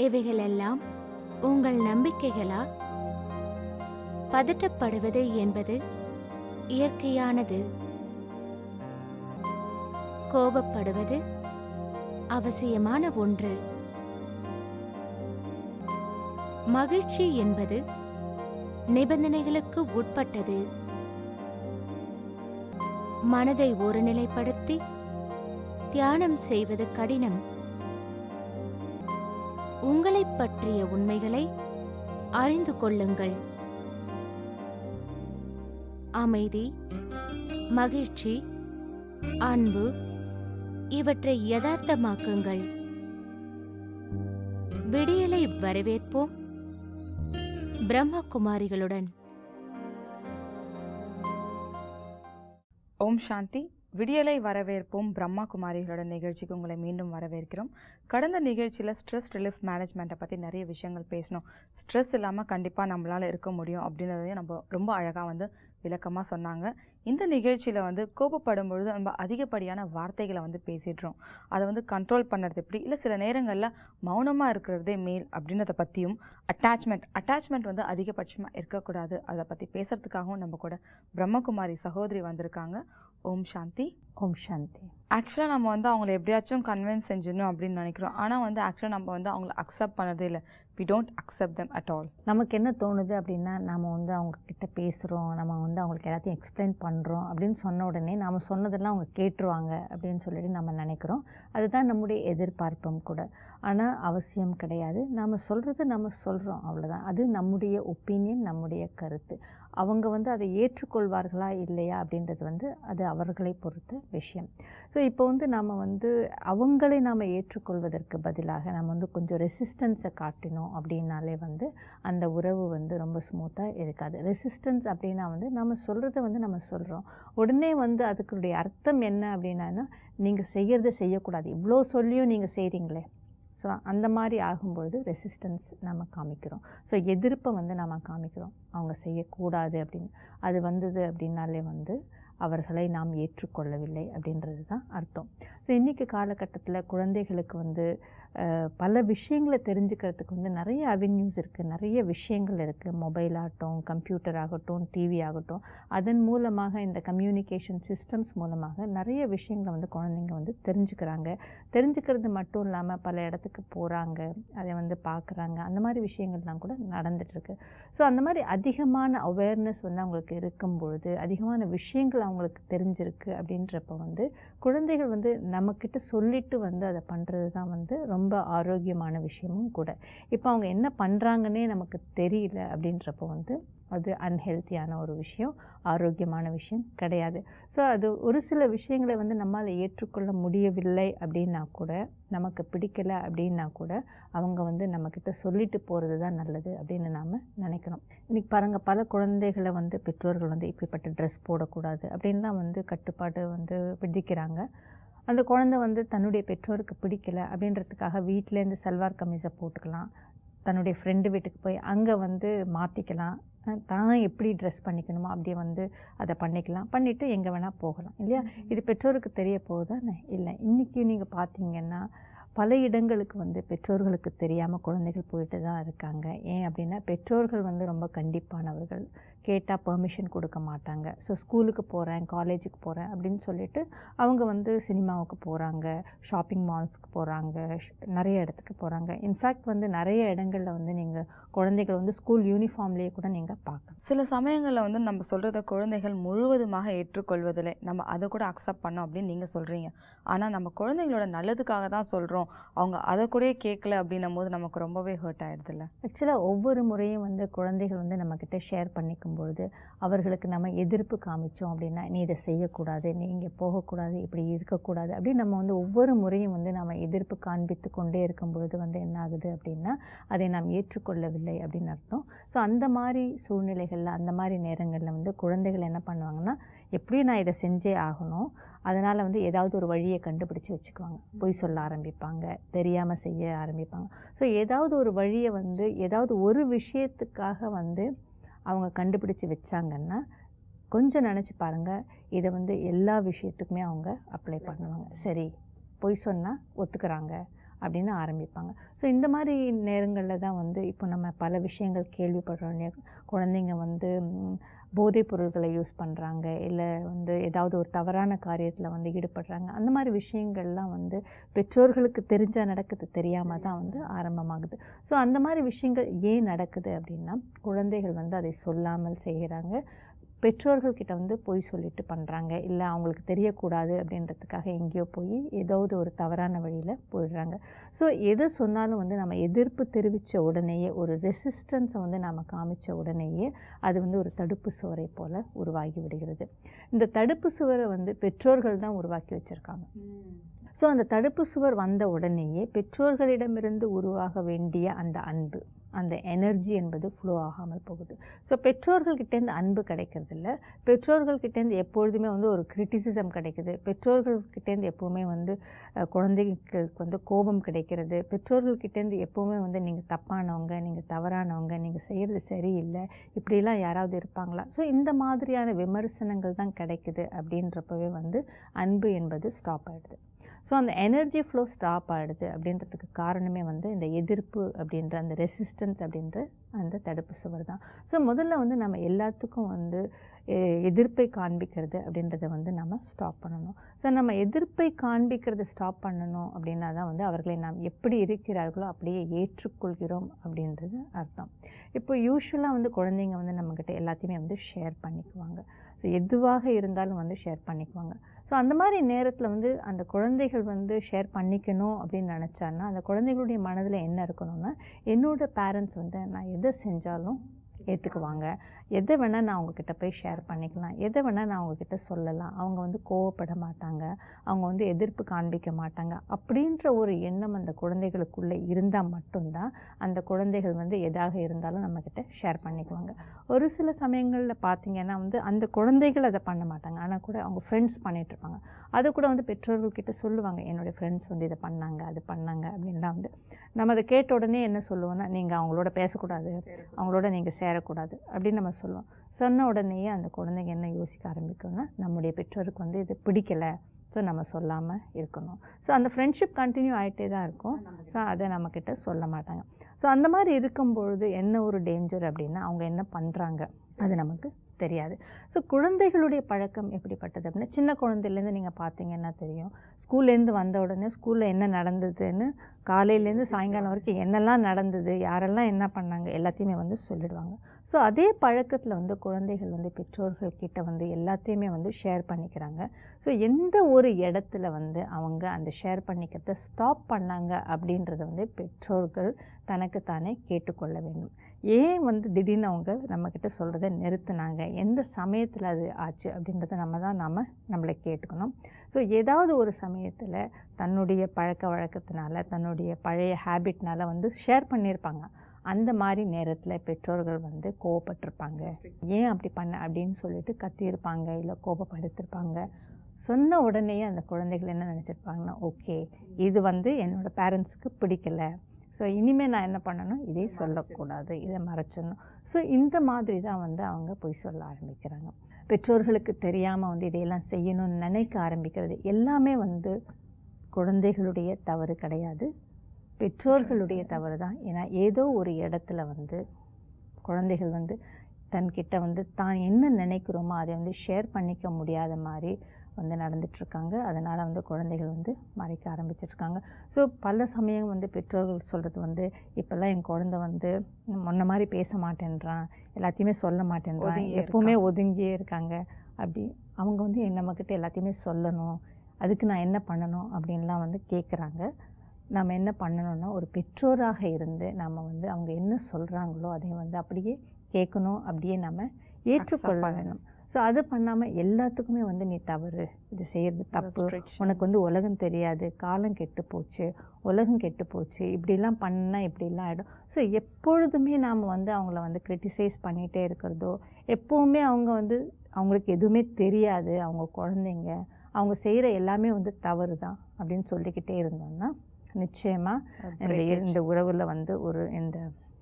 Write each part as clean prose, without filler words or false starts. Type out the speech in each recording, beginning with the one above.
இவைகளெல்லாம் உங்கள் நம்பிக்கைகளா? பதட்டப்படுவது என்பது இயற்கையானது. கோபப்படுவது அவசியமான ஒன்று. மகிழ்ச்சி என்பது நிபந்தனைகளுக்கு உட்பட்டது. மனதை ஒருநிலைப்படுத்தி தியானம் செய்வது கடினம். உங்களைப் பற்றிய உண்மைகளை அறிந்து கொள்ளுங்கள். அமைதி, மகிழ்ச்சி, அன்பு இவற்றை யதார்த்தமாக்குங்கள். விடியலை வரவேற்போம் பிரம்மகுமாரிகளுடன். ஓம் சாந்தி. விடியலை வரவேற்போம் பிரம்மா குமாரிகளோட நிகழ்ச்சிக்கு உங்களை மீண்டும் வரவேற்கிறோம். கடந்த நிகழ்ச்சியில் ஸ்ட்ரெஸ் ரிலீஃப் மேனேஜ்மெண்ட்டை பற்றி நிறைய விஷயங்கள் பேசணும். ஸ்ட்ரெஸ் இல்லாமல் கண்டிப்பாக நம்மளால் இருக்க முடியும் அப்படின்றதையும் நம்ம ரொம்ப அழகாக விளக்கமாக சொன்னாங்க. இந்த நிகழ்ச்சியில் கோபப்படும் பொழுது நம்ம அதிகப்படியான வார்த்தைகளை பேசிடுறோம். அதை கண்ட்ரோல் பண்ணுறது எப்படி, இல்லை சில நேரங்களில் மௌனமாக இருக்கிறதே மேல் அப்படின்றத பற்றியும், அட்டாச்மெண்ட் அதிகபட்சமாக இருக்கக்கூடாது அதை பற்றி பேசுகிறதுக்காகவும் நம்ம கூட பிரம்மகுமாரி சகோதரி வந்திருக்காங்க. ஓம் சாந்தி. ஓம் சாந்தி. ஆக்சுவலாக நம்ம அவங்கள எப்படியாச்சும் கன்வின்ஸ் செஞ்சிடணும் அப்படின்னு நினைக்கிறோம். ஆனால் ஆக்சுவலாக நம்ம அவங்கள அக்செப்ட் பண்ணுறதே இல்லை. we don't accept them at all. நமக்கு என்ன தோணுது அப்படின்னா, நம்ம அவங்கக்கிட்ட பேசுகிறோம், நம்ம அவங்களுக்கு எல்லாத்தையும் எக்ஸ்பிளைன் பண்ணுறோம் அப்படின்னு சொன்ன உடனே நாம் சொன்னதெல்லாம் அவங்க கேட்டுருவாங்க அப்படின்னு சொல்லிட்டு நம்ம நினைக்கிறோம். அதுதான் நம்முடைய எதிர்பார்ப்பும் கூட. ஆனால் அவசியம் கிடையாது. நாம் சொல்கிறது நம்ம சொல்கிறோம், அவ்வளோதான். அது நம்முடைய ஒப்பீனியன், நம்முடைய கருத்து. அவங்க அதை ஏற்றுக்கொள்வார்களா இல்லையா அப்படின்றது அது அவர்களை பொறுத்த விஷயம். ஸோ இப்போ நாம் அவங்களை நாம் ஏற்றுக்கொள்வதற்கு பதிலாக நம்ம கொஞ்சம் ரெசிஸ்டன்ஸை காட்டினோம் அப்படின்னாலே அந்த உறவு ரொம்ப ஸ்மூத்தாக இருக்காது. ரெசிஸ்டன்ஸ் அப்படின்னா நம்ம சொல்கிறத நம்ம சொல்கிறோம், உடனே அதுக்குடைய அர்த்தம் என்ன அப்படின்னா, நீங்கள் செய்கிறத செய்யக்கூடாது, இவ்வளோ சொல்லியும் நீங்கள் செய்கிறீங்களே. ஸோ அந்த மாதிரி ஆகும்பொழுது ரெசிஸ்டன்ஸ் நம்ம காமிக்கிறோம். ஸோ எதிர்ப்பை நம்ம காமிக்கிறோம், அவங்க செய்யக்கூடாது அப்படின்னு. அது வந்தது அப்படின்னாலே அவர்களை நாம் ஏற்றுக்கொள்ளவில்லை அப்படின்றது தான் அர்த்தம். ஸோ இன்றைக்கி காலகட்டத்தில் குழந்தைகளுக்கு பல விஷயங்களை தெரிஞ்சுக்கிறதுக்கு நிறைய அவென்யூஸ் இருக்குது, நிறைய விஷயங்கள் இருக்குது. மொபைல் ஆகட்டும், கம்ப்யூட்டர் ஆகட்டும், டிவி ஆகட்டும், அதன் மூலமாக இந்த கம்யூனிகேஷன் சிஸ்டம்ஸ் மூலமாக நிறைய விஷயங்களை குழந்தைங்க தெரிஞ்சுக்கிறாங்க. தெரிஞ்சுக்கிறது மட்டும் இல்லாமல் பல இடத்துக்கு போகிறாங்க, அதை பார்க்குறாங்க. அந்த மாதிரி விஷயங்கள்லாம் கூட நடந்துகிட்ருக்கு. ஸோ அந்த மாதிரி அதிகமான அவேர்னஸ் அவங்களுக்கு இருக்கும் பொழுது, அதிகமான விஷயங்கள் அவங்களுக்கு தெரிஞ்சிருக்கு அப்படின்றப்ப குழந்தைகள் நம்மக்கிட்ட சொல்லிட்டு அதை பண்ணுறது தான் ரொம்ப ஆரோக்கியமான விஷயமும் கூட. இப்போ அவங்க என்ன பண்ணுறாங்கன்னே நமக்கு தெரியல அப்படின்றப்போ அது அன்ஹெல்த்தியான ஒரு விஷயம், ஆரோக்கியமான விஷயம் கிடையாது. ஸோ அது ஒரு சில விஷயங்களை நம்மால் ஏற்றுக்கொள்ள முடியவில்லை அப்படின்னா கூட, நமக்கு பிடிக்கலை அப்படின்னா கூட, அவங்க நம்மக்கிட்ட சொல்லிட்டு போகிறது தான் நல்லது அப்படின்னு நாம் நினைக்கணும். இன்றைக்கி பாருங்கள், பல குழந்தைகளை பெற்றோர்கள் இப்படிப்பட்ட ட்ரெஸ் போடக்கூடாது அப்படின்லாம் கட்டுப்பாடு விதிக்கிறாங்க. அந்த குழந்தை தன்னுடைய பெற்றோருக்கு பிடிக்கலை அப்படின்றதுக்காக வீட்டிலேருந்து சல்வார் கமீஸை போட்டுக்கலாம், தன்னுடைய ஃப்ரெண்டு வீட்டுக்கு போய் அங்கே மாற்றிக்கலாம், தான் எப்படி ட்ரெஸ் பண்ணிக்கணுமோ அப்படியே அதை பண்ணிவிட்டு எங்கே வேணால் போகலாம் இல்லையா? இது பெற்றோருக்கு தெரிய போகுதானே? இல்லை. இன்றைக்கி நீங்கள் பார்த்தீங்கன்னா பல இடங்களுக்கு பெற்றோர்களுக்கு தெரியாமல் குழந்தைகள் போயிட்டு தான் இருக்காங்க. ஏன் அப்படின்னா, பெற்றோர்கள் ரொம்ப கண்டிப்பானவர்கள், கேட்டால் பெர்மிஷன் கொடுக்க மாட்டாங்க. ஸோ ஸ்கூலுக்கு போகிறேன், காலேஜுக்கு போகிறேன் அப்படின்னு சொல்லிட்டு அவங்க சினிமாவுக்கு போகிறாங்க, ஷாப்பிங் மால்ஸ்க்கு போகிறாங்க, நிறைய இடத்துக்கு போகிறாங்க. இன்ஃபேக்ட் நிறைய இடங்களில் நீங்கள் குழந்தைகள் ஸ்கூல் யூனிஃபார்ம்லேயே கூட நீங்கள் பார்க்கலாம். சில சமயங்களில் நம்ம சொல்கிறத குழந்தைகள் முழுவதுமாக ஏற்றுக்கொள்வதில்லை. நம்ம அதை கூட அக்செப்ட் பண்ணோம் அப்படின்னு நீங்கள் சொல்கிறீங்க. ஆனால் நம்ம குழந்தைங்களோட நல்லதுக்காக தான் சொல்கிறோம், அவங்க அதை கூட கேட்கல அப்படின்னும் போது நமக்கு ரொம்பவே ஹர்ட் ஆகிடுதில்ல? ஆக்சுவலாக ஒவ்வொரு முறையும் குழந்தைகள் நம்மக்கிட்ட ஷேர் பண்ணிக்கும் பொழுது அவர்களுக்கு நம்ம எதிர்ப்பு காமிச்சோம் அப்படின்னா, நீ இதை செய்யக்கூடாது, நீ இங்கே போகக்கூடாது, இப்படி இருக்கக்கூடாது அப்படின்னு நம்ம ஒவ்வொரு முறையும் நம்ம எதிர்ப்பு காண்பித்து கொண்டே இருக்கும் பொழுது என்ன ஆகுது அப்படின்னா, அதை நாம் ஏற்றுக்கொள்ளவில்லை அப்படின்னு அர்த்தம். ஸோ அந்த மாதிரி சூழ்நிலைகளில், அந்த மாதிரி நேரங்களில் குழந்தைகள் என்ன பண்ணுவாங்கன்னா, எப்படியும் நான் இதை செஞ்சே ஆகணும், அதனால் ஏதாவது ஒரு வழியை கண்டுபிடிச்சி வச்சுக்குவாங்க. பொய் சொல்ல ஆரம்பிப்பாங்க, தெரியாமல் செய்ய ஆரம்பிப்பாங்க. ஸோ ஏதாவது ஒரு வழியை ஏதாவது ஒரு விஷயத்துக்காக அவங்க கண்டுபிடிச்சி வச்சாங்கன்னா, கொஞ்சம் நினச்சி பாருங்கள், இதை எல்லா விஷயத்துக்குமே அவங்க அப்ளை பண்ணுவாங்க. சரி, பொய் சொன்னால் ஒத்துக்கிறாங்க, அப்படின்னு ஆரம்பிப்பாங்க. ஸோ இந்த மாதிரி நேரங்களில் தான் வந்து இப்போ நம்ம பல விஷயங்கள் கேள்விப்படுறோம் இல்லையா? குழந்தைங்க வந்து போதைப் பொருட்களை யூஸ் பண்ணுறாங்க, இல்லை வந்து ஏதாவது ஒரு தவறான காரியத்தில் வந்து ஈடுபடுறாங்க. அந்த மாதிரி விஷயங்கள்லாம் வந்து பெற்றோர்களுக்கு தெரிஞ்சால் நடக்குது, தெரியாமல் தான் வந்து ஆரம்பமாகுது. ஸோ அந்த மாதிரி விஷயங்கள் ஏன் நடக்குது அப்படின்னா, குழந்தைகள் வந்து அதை சொல்லாமல் செய்கிறாங்க. பெற்றோர்கள்கிட்ட வந்து பொய் சொல்லிட்டு பண்ணுறாங்க, இல்லை அவங்களுக்கு தெரியக்கூடாது அப்படின்றதுக்காக எங்கேயோ போய் ஏதாவது ஒரு தவறான வழியில் போயிடுறாங்க. ஸோ எது சொன்னாலும் வந்து நம்ம எதிர்ப்பு தெரிவித்த உடனேயே, ஒரு ரெசிஸ்டன்ஸை வந்து நாம் காமித்த உடனேயே அது வந்து ஒரு தடுப்பு சுவரை போல் உருவாகி விடுகிறது. இந்த தடுப்பு சுவரை வந்து பெற்றோர்கள் தான் உருவாக்கி வச்சுருக்காங்க. ஸோ அந்த தடுப்பு சுவர் வந்த உடனேயே பெற்றோர்களிடமிருந்து உருவாக வேண்டிய அந்த அன்பு, அந்த எனர்ஜி என்பது ஃப்ளோ ஆகாமல் போகுது. ஸோ பெற்றோர்கள்கிட்டேருந்து அன்பு கிடைக்கிறதில்ல, பெற்றோர்கள்கிட்டேருந்து எப்பொழுதுமே வந்து ஒரு கிரிட்டிசிசம் கிடைக்குது, பெற்றோர்கள்கிட்டேருந்து எப்போவுமே வந்து குழந்தைகளுக்கு வந்து கோபம் கிடைக்கிறது, பெற்றோர்கள்கிட்டேருந்து எப்போவுமே வந்து நீங்கள் தப்பானவங்க, நீங்கள் தவறானவங்க, நீங்கள் செய்கிறது சரியில்லை, இப்படிலாம் யாராவது இருப்பாங்களா? ஸோ இந்த மாதிரியான விமர்சனங்கள் தான் கிடைக்குது. அப்படின்றப்பவே வந்து அன்பு என்பது ஸ்டாப் ஆகிடுது. ஸோ அந்த எனர்ஜி ஃப்ளோ ஸ்டாப் ஆகிடுது அப்படின்றதுக்கு காரணமே வந்து இந்த எதிர்ப்பு அப்படின்ற அந்த ரெசிஸ்டன்ஸ் அப்படின்ற அந்த தடுப்பு சுவர் தான். ஸோ முதல்ல வந்து நம்ம எல்லாத்துக்கும் வந்து எதிர்ப்பை காண்பிக்கிறது அப்படின்றத வந்து நம்ம ஸ்டாப் பண்ணணும். ஸோ நம்ம எதிர்ப்பை காண்பிக்கிறத ஸ்டாப் பண்ணணும் அப்படின்னா தான் வந்து அவர்களை நாம் எப்படி இருக்கிறார்களோ அப்படியே ஏற்றுக்கொள்கிறோம் அப்படின்றது அர்த்தம். இப்போ யூஸ்வலாக வந்து குழந்தைங்க வந்து நம்மக்கிட்ட எல்லாத்தையுமே வந்து ஷேர் பண்ணிக்குவாங்க. ஸோ எதுவாக இருந்தாலும் வந்து ஷேர் பண்ணிக்குவாங்க. ஸோ அந்த மாதிரி நேரத்தில் வந்து அந்த குழந்தைகள் வந்து ஷேர் பண்ணிக்கணும் அப்படின்னு நினச்சான்னா, அந்த குழந்தைகளுடைய மனதில் என்ன இருக்கணும்னா, என்னோடய பேரண்ட்ஸ் வந்து நான் எதை செஞ்சாலும் ஏற்றுக்குவாங்க, எதை வேணால் நான் அவங்கக்கிட்ட போய் ஷேர் பண்ணிக்கலாம், எதை வேணால் நான் அவங்கக்கிட்ட சொல்லலாம், அவங்க வந்து கோவப்பட மாட்டாங்க, அவங்க வந்து எதிர்ப்பு காண்பிக்க மாட்டாங்க அப்படின்ற ஒரு எண்ணம் அந்த குழந்தைகளுக்குள்ளே இருந்தால் மட்டும்தான் அந்த குழந்தைகள் வந்து எதாக இருந்தாலும் நம்மக்கிட்ட ஷேர் பண்ணிக்குவாங்க. ஒரு சில சமயங்களில் பார்த்திங்கன்னா வந்து அந்த குழந்தைகள் அதை பண்ண மாட்டாங்க, ஆனால் கூட அவங்க ஃப்ரெண்ட்ஸ் பண்ணிகிட்ருப்பாங்க. அது கூட வந்து பெற்றோர்கள்கிட்ட சொல்லுவாங்க, என்னுடைய ஃப்ரெண்ட்ஸ் வந்து இதை பண்ணாங்க, அது பண்ணாங்க அப்படின்லாம். வந்து நம்ம அதை கேட்ட உடனே என்ன சொல்லுவோன்னா, நீங்கள் அவங்களோட பேசக்கூடாது, அவங்களோட நீங்கள் சேரக்கூடாது அப்படின்னு நம்ம சொல்லுவோம். சொன்ன உடனேயே அந்த குழந்தைங்க என்ன யோசிக்க ஆரம்பிக்கும்னா, நம்முடைய பெற்றோருக்கு வந்து இது பிடிக்கலை, ஸோ நம்ம சொல்லாமல் இருக்கணும். ஸோ அந்த ஃப்ரெண்ட்ஷிப் கண்டினியூ ஆகிட்டே தான் இருக்கும். ஸோ அதை நம்மக்கிட்ட சொல்ல மாட்டாங்க. ஸோ அந்த மாதிரி இருக்கும்பொழுது என்ன ஒரு டேஞ்சர் அப்படின்னா, அவங்க என்ன பண்ணுறாங்க அது நமக்கு தெரியாது. ஸோ குழந்தைகளுடைய பழக்கம் எப்படிப்பட்டது அப்படின்னா, சின்ன குழந்தையிலேருந்து நீங்கள் பார்த்தீங்கன்னா தெரியும், ஸ்கூல்லேருந்து வந்த உடனே ஸ்கூலில் என்ன நடந்ததுன்னு காலையிலேருந்து சாயங்காலம் வரைக்கும் என்னெல்லாம் நடந்தது, யாரெல்லாம் என்ன பண்ணாங்க எல்லாத்தையுமே வந்து சொல்லிடுவாங்க. ஸோ அதே பழக்கத்தில் வந்து குழந்தைகள் வந்து பெற்றோர்கள்கிட்ட வந்து எல்லாத்தையுமே வந்து ஷேர் பண்ணிக்கிறாங்க. ஸோ எந்த ஒரு இடத்துல வந்து அவங்க அந்த ஷேர் பண்ணிக்கிறத ஸ்டாப் பண்ணாங்க அப்படின்றத வந்து பெற்றோர்கள் தனக்குத்தானே கேட்டுக்கொள்ள வேண்டும். ஏன் வந்து திடீர்னு அவங்க நம்மக்கிட்ட சொல்கிறத நிறுத்தினாங்க, எந்த சமயத்தில் அது ஆச்சு அப்படின்றத நம்மளை கேட்டுக்கணும். ஸோ ஏதாவது ஒரு சமயத்தில் தன்னுடைய பழக்க வழக்கத்தினால, தன்னுடைய பழைய ஹேபிட்னால் வந்து ஷேர் பண்ணியிருப்பாங்க. அந்த மாதிரி நேரத்தில் பெற்றோர்கள் வந்து கோவப்பட்டிருப்பாங்க, ஏன் அப்படி பண்ண அப்படின்னு சொல்லிட்டு கத்தியிருப்பாங்க, இல்லை கோபப்படுத்திருப்பாங்க. சொன்ன உடனேயே அந்த குழந்தைகள் என்ன நினச்சிருப்பாங்கன்னா, ஓகே இது வந்து என்னோடய பேரண்ட்ஸ்க்கு பிடிக்கலை, ஸோ இனிமேல் நான் என்ன பண்ணணும், இதை சொல்லக்கூடாது, இதை மறைச்சிடணும். ஸோ இந்த மாதிரி தான் வந்து அவங்க பொய் சொல்ல ஆரம்பிக்கிறாங்க. பெற்றோர்களுக்கு தெரியாமல் வந்து இதையெல்லாம் செய்யணும்னு நினைக்க ஆரம்பிக்கிறது எல்லாமே வந்து குழந்தைகளுடைய தவறு கிடையாது, பெற்றோர்களுடைய தவறு தான். ஏன்னா ஏதோ ஒரு இடத்துல வந்து குழந்தைகள் வந்து தன்கிட்ட வந்து தான் என்ன நினைக்கிறோமோ அதை வந்து ஷேர் பண்ணிக்க முடியாத மாதிரி வந்து நடந்துகிட்ருக்காங்க. அதனால் வந்து குழந்தைகள் வந்து மறைக்க ஆரம்பிச்சிட்ருக்காங்க. ஸோ பல சமயம் வந்து பெற்றோர்கள் சொல்கிறது வந்து, இப்போல்லாம் என் குழந்தை வந்து முன்ன மாதிரி பேச மாட்டேன்றான், எல்லாத்தையுமே சொல்ல மாட்டேன்றான், எப்போவுமே ஒதுங்கியே இருக்காங்க, அப்படி அவங்க வந்து நம்மக்கிட்ட எல்லாத்தையுமே சொல்லணும், அதுக்கு நான் என்ன பண்ணணும் அப்படின்லாம் வந்து கேட்குறாங்க. நம்ம என்ன பண்ணணும்னா, ஒரு பெற்றோராக இருந்து நம்ம வந்து அவங்க என்ன சொல்கிறாங்களோ அதை வந்து அப்படியே கேட்கணும், அப்படியே நம்ம ஏற்றுக்கொள்ள வேணும். ஸோ அது பண்ணாமல் எல்லாத்துக்குமே வந்து நீ தவறு, இது செய்கிறது தப்பு, உனக்கு வந்து உலகம் தெரியாது, காலம் கெட்டு போச்சு, உலகம் கெட்டு போச்சு, இப்படிலாம் பண்ணால் இப்படிலாம் ஆகிடும். ஸோ எப்பொழுதுமே நாம் வந்து அவங்கள வந்து கிரிட்டிசைஸ் பண்ணிகிட்டே இருக்கிறதோ, எப்போவுமே அவங்க வந்து அவங்களுக்கு எதுவுமே தெரியாது, அவங்க குழந்தைங்க, அவங்க செய்கிற எல்லாமே வந்து தவறு தான் அப்படின்னு சொல்லிக்கிட்டே இருந்தோம்னா நிச்சயமாக இந்த உறவில் வந்து இந்த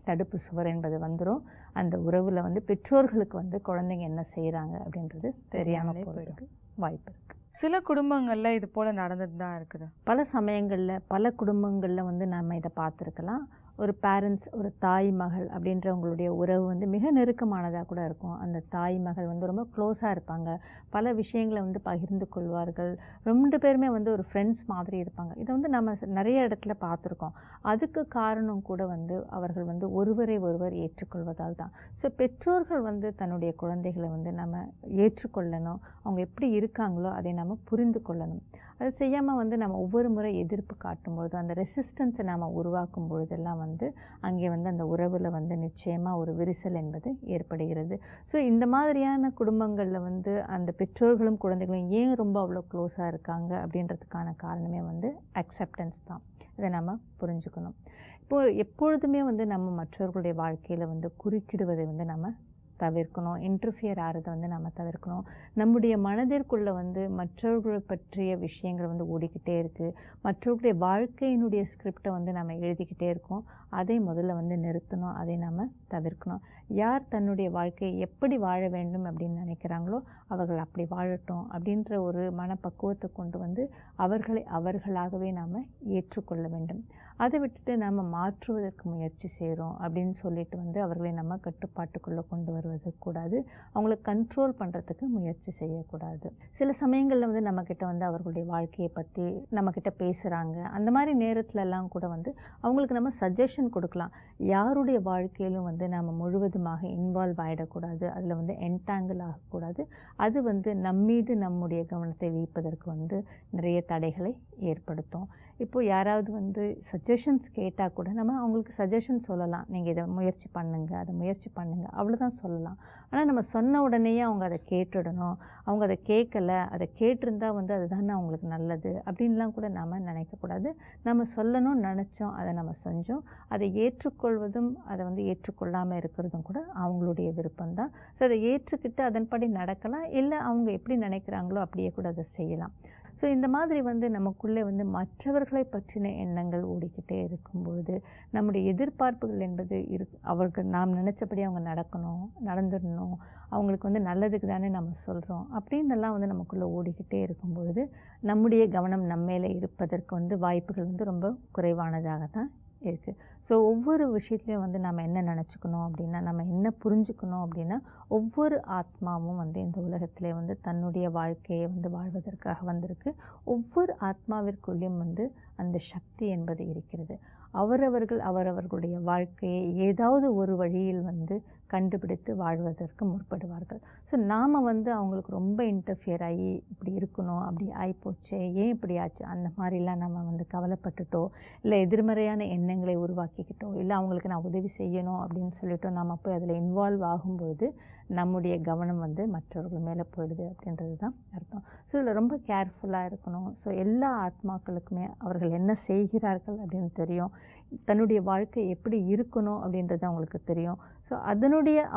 தடுப்பு சுவர் என்பது வந்துடும். அந்த உறவில் வந்து பெற்றோர்களுக்கு வந்து குழந்தைங்க என்ன செய்கிறாங்க அப்படின்றது தெரியாமல் போகிறதுக்கு வாய்ப்பு இருக்குது. சில குடும்பங்களில் இது போல் நடந்துட்டு தான் இருக்குது. பல சமயங்களில் பல குடும்பங்களில் வந்து நம்ம இதை பார்த்துருக்கலாம். ஒரு பேரண்ட்ஸ், ஒரு தாய் மகள் அப்படின்றவங்களுடைய உறவு வந்து மிக நெருக்கமானதாக கூட இருக்கும். அந்த தாய் மகள் வந்து ரொம்ப க்ளோஸாக இருப்பாங்க. பல விஷயங்களை வந்து பகிர்ந்து கொள்வார்கள். 2 பேருமே வந்து ஒரு ஃப்ரெண்ட்ஸ் மாதிரி இருப்பாங்க. இதை வந்து நம்ம நிறைய இடத்துல பார்த்துருக்கோம். அதுக்கு காரணம் கூட வந்து அவர்கள் வந்து ஒருவரை ஒருவர் ஏற்றுக்கொள்வதால் தான். ஸோ பெற்றோர்கள் வந்து தன்னுடைய குழந்தைகளை வந்து நம்ம ஏற்றுக்கொள்ளணும். அவங்க எப்படி இருக்காங்களோ அதை நம்ம புரிந்து கொள்ளணும். அது செய்யாமல் வந்து நம்ம ஒவ்வொரு முறை எதிர்ப்பு காட்டும்பொழுது, அந்த ரெசிஸ்டன்ஸை நாம் உருவாக்கும் பொழுதெல்லாம் வந்து அங்கே வந்து அந்த உறவில் வந்து நிச்சயமாக ஒரு விரிசல் என்பது ஏற்படுகிறது. ஸோ இந்த மாதிரியான குடும்பங்களில் வந்து அந்த பெற்றோர்களும் குழந்தைகளும் ஏன் ரொம்ப அவ்வளோ க்ளோஸாக இருக்காங்க அப்படின்றதுக்கான காரணமே வந்து அக்செப்டன்ஸ் தான். இதை நம்ம புரிஞ்சுக்கணும். இப்போது எப்பொழுதுமே வந்து நம்ம மற்றவர்களுடைய வாழ்க்கையில் வந்து குறுக்கிடுவதை வந்து நம்ம தவிர்க்கணும். இன்டர்ஃபியர் ஆகிறத வந்து நம்ம தவிர்க்கணும். நம்முடைய மனதிற்குள்ளே வந்து மற்றவர்களை பற்றிய விஷயங்கள் வந்து ஓடிக்கிட்டே இருக்குது. மற்றவர்களுடைய வாழ்க்கையினுடைய ஸ்கிரிப்டை வந்து நம்ம எழுதிக்கிட்டே இருக்கோம். அதை முதல்ல வந்து நிறுத்தணும். அதை நம்ம தவிர்க்கணும். யார் தன்னுடைய வாழ்க்கையை எப்படி வாழ வேண்டும் அப்படின்னு நினைக்கிறாங்களோ அவர்கள் அப்படி வாழட்டும் அப்படின்ற ஒரு மனப்பக்குவத்தை கொண்டு வந்து அவர்களை அவர்களாகவே நாம் ஏற்றுக்கொள்ள வேண்டும். அதை விட்டுட்டு நம்ம மாற்றுவதற்கு முயற்சி செய்கிறோம் அப்படின்னு சொல்லிட்டு வந்து அவர்களை நம்ம கட்டுப்பாட்டுக்குள்ளே கொண்டு வருவது கூடாது. அவங்கள கண்ட்ரோல் பண்ணுறதுக்கு முயற்சி செய்யக்கூடாது. சில சமயங்களில் வந்து நம்மக்கிட்ட வந்து அவர்களுடைய வாழ்க்கையை பற்றி நம்மக்கிட்ட பேசுகிறாங்க. அந்த மாதிரி நேரத்துலலாம் கூட வந்து அவங்களுக்கு நம்ம சஜஷன் கொடுக்கலாம். யாருடைய வாழ்க்கையிலும் வந்து நம்ம முழுவதுமாக இன்வால்வ் ஆகிடக்கூடாது. அதில் வந்து என்டாங்கிள் ஆகக்கூடாது. அது வந்து நம்மீது நம்முடைய கவனத்தை வைப்பதற்கு வந்து நிறைய தடைகளை ஏற்படுத்தும். இப்போது யாராவது வந்து சஜஷன்ஸ் கேட்டால் கூட நம்ம அவங்களுக்கு சஜஷன் சொல்லலாம். நீங்கள் இதை முயற்சி பண்ணுங்கள், அதை முயற்சி பண்ணுங்கள், அவ்வளோதான் சொல்லலாம். ஆனால் நம்ம சொன்ன உடனேயே அவங்க அதை கேட்டுடணும். அவங்க அதை கேட்கலை, அதை கேட்டிருந்தால் வந்து அதுதானே அவங்களுக்கு நல்லது அப்படின்லாம் கூட நாம் நினைக்கக்கூடாது. நம்ம சொல்லணும்னு நினச்சோம், அதை நம்ம செஞ்சோம். அதை ஏற்றுக்கொள்வதும் அதை வந்து ஏற்றுக்கொள்ளாமல் இருக்கிறதும் கூட அவங்களுடைய விருப்பம்தான். ஸோ அதை ஏற்றுக்கிட்டு அதன்படி நடக்கலாம். இல்லை அவங்க எப்படி நினைக்கிறாங்களோ அப்படியே கூட அதை செய்யலாம். ஸோ இந்த மாதிரி வந்து நமக்குள்ளே வந்து மற்றவர்களை பற்றின எண்ணங்கள் ஓடிக்கிட்டே இருக்கும்பொழுது நம்முடைய எதிர்பார்ப்புகள் என்பது அவர்கள் நாம் நினச்சபடி அவங்க நடந்துடணும், அவங்களுக்கு வந்து நல்லதுக்கு தானே நம்ம சொல்கிறோம் அப்படின்னெல்லாம் வந்து நமக்குள்ளே ஓடிக்கிட்டே இருக்கும்பொழுது நம்முடைய கவனம் நம்மேலே இருப்பதற்கு வந்து வாய்ப்புகள் வந்து ரொம்ப குறைவானதாக தான் இருக்குது. ஸோ ஒவ்வொரு விஷயத்துலையும் வந்து நம்ம என்ன நினச்சிக்கணும் அப்படின்னா, நம்ம என்ன புரிஞ்சுக்கணும் அப்படின்னா, ஒவ்வொரு ஆத்மாவும் வந்து இந்த உலகத்திலே வந்து தன்னுடைய வாழ்க்கையை வந்து வாழ்வதற்காக வந்திருக்கு. ஒவ்வொரு ஆத்மாவிற்குள்ளேயும் வந்து அந்த சக்தி என்பது இருக்கிறது. அவரவர்களுடைய வாழ்க்கையை ஏதாவது ஒரு வழியில் வந்து கண்டுபிடித்து வாழ்வதற்கு முற்படுவார்கள். ஸோ நாம் வந்து அவங்களுக்கு ரொம்ப இன்டர்ஃபியர் ஆகி இப்படி இருக்கணும், அப்படி ஆகிப்போச்சே, ஏன் இப்படி ஆச்சு, அந்த மாதிரிலாம் நம்ம வந்து கவலைப்பட்டுட்டோ, இல்லை எதிர்மறையான எண்ணங்களை உருவாக்கிக்கிட்டோ, இல்லை அவங்களுக்கு நான் உதவி செய்யணும் அப்படின்னு சொல்லிட்டோ நம்ம போய் அதில் இன்வால்வ் ஆகும்பொழுது நம்முடைய கவனம் வந்து மற்றவர்கள் மேலே போயிடுது அப்படின்றது தான் அர்த்தம். ஸோ இதில் ரொம்ப கேர்ஃபுல்லாக இருக்கணும். ஸோ எல்லா ஆத்மாக்களுக்குமே அவர்கள் என்ன செய்கிறார்கள் அப்படின்னு தெரியும். தன்னுடைய வாழ்க்கை எப்படி இருக்கணும் அப்படின்றது அவங்களுக்கு தெரியும். ஸோ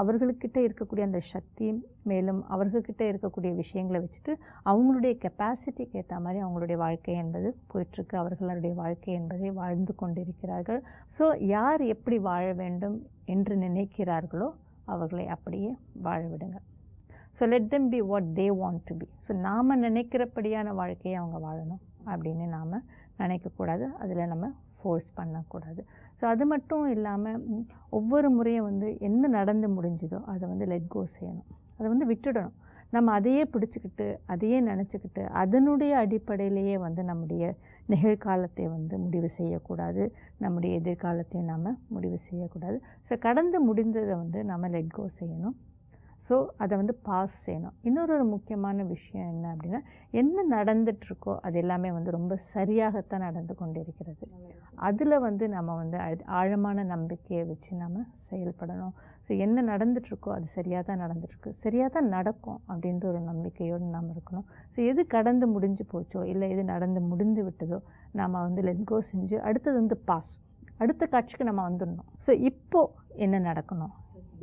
அவர்களுக்கிட்ட இருக்கக்கூடிய அந்த சக்தி, மேலும் அவர்கள்கிட்ட இருக்கக்கூடிய விஷயங்களை வச்சுட்டு அவங்களுடைய கெப்பாசிட்டிக்கு ஏற்ற மாதிரி அவங்களுடைய வாழ்க்கை என்பது போயிட்டுருக்கு. அவர்களுடைய வாழ்க்கை என்பதை வாழ்ந்து கொண்டிருக்கிறார்கள். ஸோ யார் எப்படி வாழ வேண்டும் என்று நினைக்கிறார்களோ அவர்களை அப்படியே வாழ விடுங்க. So let them be what they want to be. So நாம் நினைக்கிறபடியான வாழ்க்கையை அவங்க வாழணும் அப்படின்னு நாம் நினைக்கக்கூடாது. அதில் நம்ம ஃபோர்ஸ் பண்ணக்கூடாது. ஸோ அது மட்டும் இல்லாமல் ஒவ்வொரு முறையும் வந்து என்ன நடந்து முடிஞ்சுதோ அதை வந்து லெட் கோ செய்யணும். அதை வந்து விட்டுடணும். நம்ம அதையே பிடிச்சிக்கிட்டு அதையே நினச்சிக்கிட்டு அதனுடைய அடிப்படையிலேயே வந்து நம்முடைய நிகழ்காலத்தை வந்து முடிவு செய்யக்கூடாது. நம்முடைய எதிர்காலத்தையும் நம்ம முடிவு செய்யக்கூடாது. ஸோ கடந்து முடிந்ததை வந்து நம்ம லெட் கோ செய்யணும். ஸோ அதை வந்து பாஸ் செய்யணும். இன்னொரு முக்கியமான விஷயம் என்ன அப்படின்னா, என்ன நடந்துகிட்ருக்கோ அது எல்லாமே வந்து ரொம்ப சரியாகத்தான் நடந்து கொண்டு இருக்கிறது. அதில் வந்து நம்ம வந்து ஆழமான நம்பிக்கையை வச்சு நம்ம செயல்படணும். ஸோ என்ன நடந்துகிட்ருக்கோ அது சரியாக தான் நடந்துகிட்ருக்கு, சரியாக தான் நடக்கும் அப்படின்ற ஒரு நம்பிக்கையோடு நாம் இருக்கணும். ஸோ எது கடந்து முடிஞ்சு போச்சோ, இல்லை எது நடந்து முடிந்து விட்டதோ நாம் வந்து லெட்கோ செஞ்சு அடுத்தது வந்து பாஸ், அடுத்த காட்சிக்கு நம்ம வந்துடணும். ஸோ இப்போது என்ன நடக்கணும்,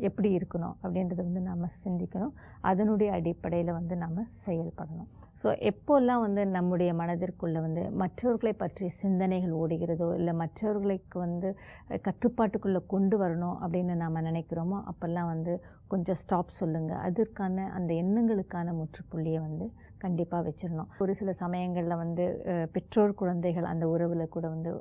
எப்படி இருக்கணும் அப்படின்றத வந்து நம்ம சிந்திக்கணும். அதனுடைய அடிப்படையில் வந்து நம்ம செயல்படணும். ஸோ எப்போல்லாம் வந்து நம்முடைய மனதிற்குள்ளே வந்து மற்றவர்களை பற்றிய சிந்தனைகள் ஓடுகிறதோ, இல்லை மற்றவர்களுக்கு வந்து கட்டுப்பாட்டுக்குள்ளே கொண்டு வரணும் அப்படின்னு நாம் நினைக்கிறோமோ அப்போல்லாம் வந்து கொஞ்சம் ஸ்டாப் சொல்லுங்கள். அதற்கான அந்த எண்ணங்களுக்கான முற்றுப்புள்ளியை வந்து கண்டிப்பாக வச்சிடணும். ஒரு சில சமயங்களில் வந்து பெற்றோர் குழந்தைகள் அந்த உறவில் கூட வந்து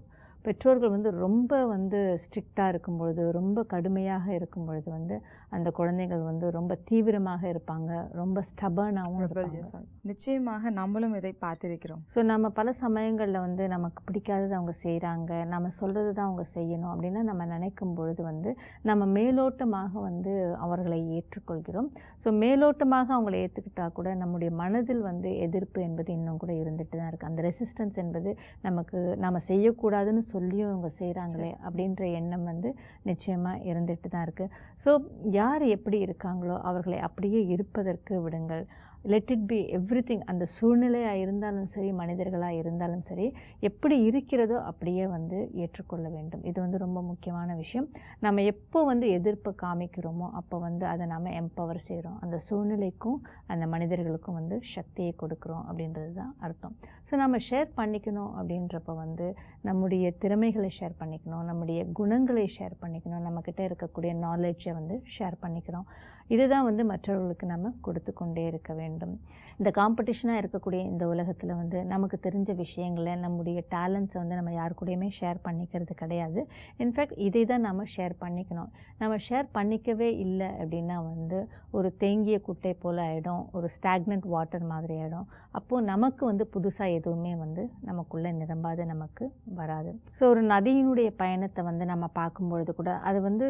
பெற்றோர்கள் வந்து ரொம்ப வந்து ஸ்ட்ரிக்டாக இருக்கும்பொழுது, ரொம்ப கடுமையாக இருக்கும்பொழுது வந்து அந்த குழந்தைகள் வந்து ரொம்ப தீவிரமாக இருப்பாங்க, ரொம்ப ஸ்டபர்னாகவும் இருப்பாங்க. நிச்சயமாக நம்மளும் இதை பார்த்திருக்கிறோம். ஸோ நம்ம பல சமயங்களில் வந்து நமக்கு பிடிக்காதது அவங்க செய்கிறாங்க, நம்ம சொல்கிறது தான் அவங்க செய்யணும் அப்படின்னா நம்ம நினைக்கும் பொழுது வந்து நம்ம மேலோட்டமாக வந்து அவர்களை ஏற்றுக்கொள்கிறோம். ஸோ மேலோட்டமாக அவங்கள ஏற்றுக்கிட்டால் கூட நம்முடைய மனதில் வந்து எதிர்ப்பு என்பது இன்னும் கூட இருந்துட்டு தான் இருக்குது. அந்த ரெசிஸ்டன்ஸ் என்பது நமக்கு நம்ம செய்யக்கூடாதுன்னு சொல்லியும் இவங்க செய்கிறாங்களே அப்படின்ற எண்ணம் வந்து நிச்சயமாக இருந்துட்டு தான் இருக்குது. ஸோ யார் எப்படி இருக்காங்களோ அவர்களை அப்படியே இருப்பதற்கு விடுங்கள். Let it be everything. அந்த சூழ்நிலையாக இருந்தாலும் சரி, மனிதர்களாக இருந்தாலும் சரி, எப்படி இருக்கிறதோ அப்படியே வந்து ஏற்றுக்கொள்ள வேண்டும். இது வந்து ரொம்ப முக்கியமான விஷயம். நம்ம எப்போ வந்து எதிர்ப்பை காமிக்கிறோமோ அப்போ வந்து அதை நம்ம எம்பவர் செய்கிறோம். அந்த சூழ்நிலைக்கும் அந்த மனிதர்களுக்கும் வந்து சக்தியை கொடுக்குறோம் அப்படின்றது தான் அர்த்தம். ஸோ நம்ம ஷேர் பண்ணிக்கணும் அப்படின்றப்ப வந்து நம்முடைய திறமைகளை ஷேர் பண்ணிக்கணும், நம்முடைய குணங்களை ஷேர் பண்ணிக்கணும், நம்மக்கிட்ட இருக்கக்கூடிய நாலேஜை வந்து ஷேர் பண்ணிக்கிறோம். இதுதான் வந்து மற்றவர்களுக்கு நம்ம கொடுத்து கொண்டே இருக்க வேண்டும். இந்த காம்படிஷனாக இருக்கக்கூடிய இந்த உலகத்தில் வந்து நமக்கு தெரிஞ்ச விஷயங்களை, நம்முடைய டேலண்ட்ஸை வந்து நம்ம யார் கூடயுமே ஷேர் பண்ணிக்கிறது கிடையாது. இன்ஃபேக்ட் இதை தான் நம்ம ஷேர் பண்ணிக்கணும். நம்ம ஷேர் பண்ணிக்கவே இல்லை அப்படின்னா வந்து ஒரு தேங்கிய குட்டை போல் ஆகிடும், ஒரு ஸ்டாக்னன்ட் வாட்டர் மாதிரி ஆகிடும். அப்போது நமக்கு வந்து புதுசாக எதுவுமே வந்து நமக்குள்ளே நிரம்பாது, நமக்கு வராது. ஸோ ஒரு நதியினுடைய பயணத்தை வந்து நம்ம பார்க்கும்பொழுது கூட அது வந்து